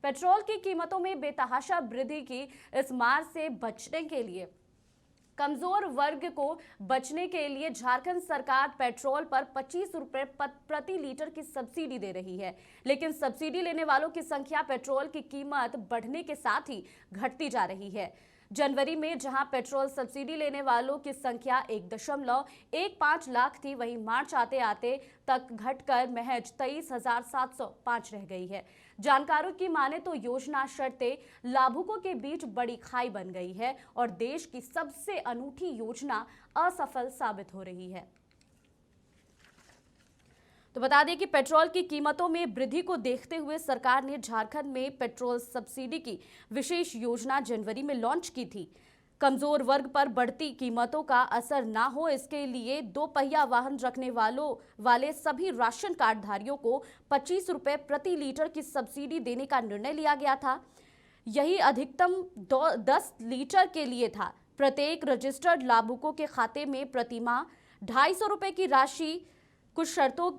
Petrol की कीमतों में बेतहाशा वृद्धि की इस मार से बचने के लिए कमजोर वर्ग को बचने के लिए झारखंड सरकार पेट्रोल पर 25 रुपए प्रति लीटर की सब्सिडी दे रही है। लेकिन सब्सिडी लेने वालों की संख्या पेट्रोल की कीमत बढ़ने के साथ ही घटती जा रही है। जनवरी में जहां पेट्रोल सब्सिडी लेने वालों की संख्या 1.15 लाख थी, वहीं मार्च आते आते तक घटकर महज 23,705 रह गई है। जानकारों की माने तो योजना शर्तें लाभुकों के बीच बड़ी खाई बन गई है और देश की सबसे अनूठी योजना असफल साबित हो रही है। तो बता दें कि पेट्रोल की कीमतों में वृद्धि को देखते हुए सरकार ने झारखंड में पेट्रोल सब्सिडी की विशेष योजना जनवरी में लॉन्च की थी। कमजोर वर्ग पर बढ़ती कीमतों का असर ना हो, इसके लिए 2 पहिया वाहन रखने वाले सभी राशन कार्डधारियों को 25 रुपए प्रति लीटर की सब्सिडी देने का निर्णय लिया गया था। यही अधिकतम 10 लीटर के लिए था। प्रत्येक रजिस्टर्ड लाभुकों के खाते में प्रतिमाह 250 रुपए की राशि कुछ शर्तों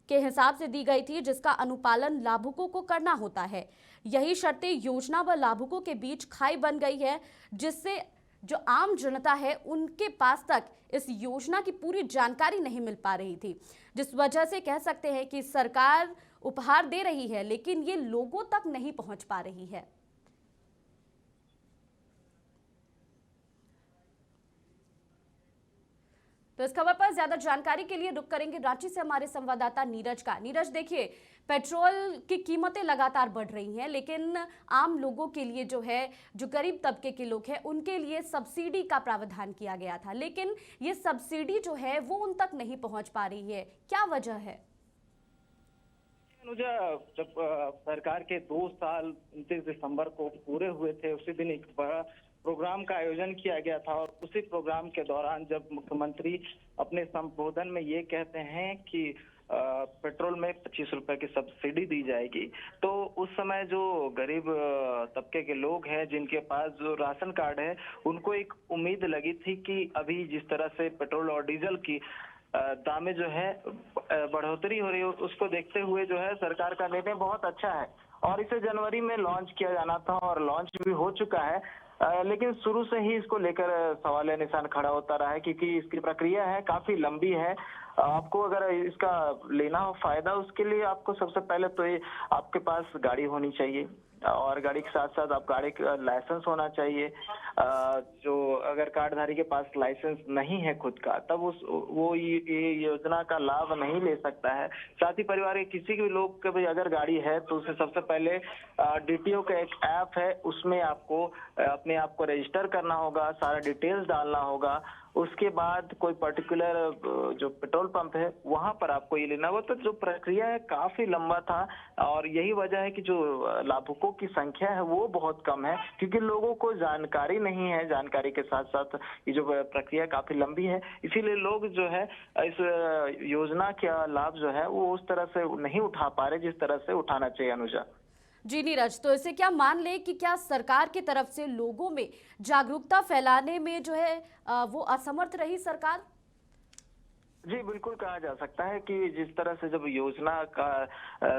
के हिसाब से दी गई थी, जिसका अनुपालन लाभुकों को करना होता है। यही शर्तें योजना व लाभुकों के बीच खाई बन गई है, जिससे जो आम जनता है उनके पास तक इस योजना की पूरी जानकारी नहीं मिल पा रही थी, जिस वजह से कह सकते हैं कि सरकार उपहार दे रही है लेकिन ये लोगों तक नहीं पहुंच पा रही है। तो इस खबर पर ज्यादा जानकारी के लिए रुक करेंगे रांची से हमारे संवाददाता नीरज का। नीरज, देखिए, पेट्रोल की कीमतें लगातार बढ़ रही हैं, लेकिन आम लोगों के लिए जो गरीब तबके के लोग हैं उनके लिए सब्सिडी का प्रावधान किया गया था, लेकिन ये सब्सिडी जो है वो उन तक नहीं पहुंच पा रही है। क्या वजह है? जब सरकार के 2 साल 29 दिसंबर को पूरे हुए थे, उसी दिन एक बड़ा प्रोग्राम का आयोजन किया गया था और उसी प्रोग्राम के दौरान जब मुख्यमंत्री अपने संबोधन में ये कहते हैं कि पेट्रोल में 25 रुपए की सब्सिडी दी जाएगी, तो उस समय जो गरीब तबके के लोग हैं जिनके पास जो राशन कार्ड है, उनको एक उम्मीद लगी थी कि अभी जिस तरह से पेट्रोल और डीजल की दामें जो है बढ़ोतरी हो रही है, उसको देखते हुए जो है सरकार का निर्णय बहुत अच्छा है और इसे जनवरी में लॉन्च किया जाना था और लॉन्च भी हो चुका है। लेकिन शुरू से ही इसको लेकर सवाल निशान खड़ा होता रहा है, क्योंकि इसकी प्रक्रिया है काफी लंबी है। आपको अगर इसका लेना हो फायदा, उसके लिए आपको सबसे पहले तो ये आपके पास गाड़ी होनी चाहिए और गाड़ी के साथ साथ आप गाड़ी का लाइसेंस होना चाहिए। जो अगर कार्डधारी के पास लाइसेंस नहीं है खुद का, तब वो ये योजना का लाभ नहीं ले सकता है। साथ ही परिवार के किसी भी लोग के भी अगर गाड़ी है तो उसे सबसे पहले डीटीओ का एक ऐप है, उसमें आपको अपने आप को रजिस्टर करना होगा, सारा डिटेल्स डालना होगा। उसके बाद कोई पर्टिकुलर जो पेट्रोल पंप है वहां पर आपको ये लेना होगा। तो जो प्रक्रिया है काफी लंबा था और यही वजह है कि जो लाभुकों की संख्या है वो बहुत कम है, क्योंकि लोगों को जानकारी नहीं है। जानकारी के साथ साथ ये जो प्रक्रिया काफी लंबी है, इसीलिए लोग जो है इस योजना का लाभ जो है वो उस तरह से नहीं उठा पा रहे जिस तरह से उठाना चाहिए। अनुजा जी नीरज, तो इसे क्या मान ले कि क्या सरकार की तरफ से लोगों में जागरूकता फैलाने में वो असमर्थ रही सरकार? जी बिल्कुल कहा जा सकता है कि जिस तरह से जब योजना का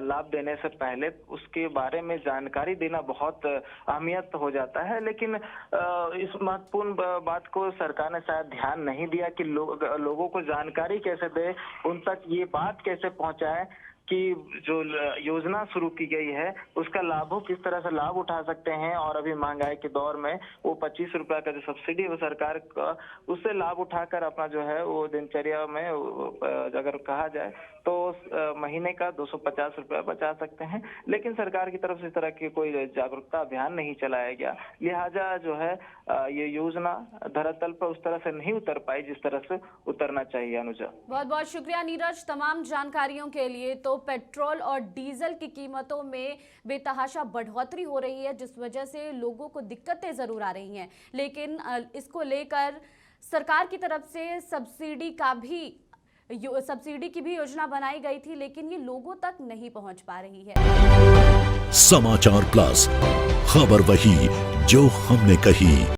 लाभ देने से पहले उसके बारे में जानकारी देना बहुत अहमियत हो जाता है, लेकिन इस महत्वपूर्ण बात को सरकार ने शायद ध्यान नहीं दिया कि लोगों को जानकारी कैसे दे, उन तक ये बात कैसे पहुंचाए कि जो योजना शुरू की गई है उसका लाभों किस तरह से लाभ उठा सकते हैं। और अभी महंगाई के दौर में वो 25 रुपए का जो सब्सिडी है वो सरकार का, उससे लाभ उठाकर अपना जो है वो दिनचर्या में अगर कहा जाए तो महीने का 250 रुपया बचा सकते हैं। लेकिन सरकार की तरफ से इस तरह की कोई जागरूकता अभियान नहीं चलाया गया, लिहाजा जो है ये योजना धरातल पर उस तरह से नहीं उतर पाई जिस तरह से उतरना चाहिए। अनुजा, बहुत बहुत शुक्रिया नीरज तमाम जानकारियों के लिए। तो पेट्रोल और डीजल की कीमतों में बेतहाशा बढ़ोतरी हो रही है, जिस वजह से लोगों को दिक्कतें जरूर आ रही हैं, लेकिन इसको लेकर सरकार की तरफ से सब्सिडी की भी योजना बनाई गई थी, लेकिन ये लोगों तक नहीं पहुंच पा रही है। समाचार प्लस, खबर वही जो हमने कही।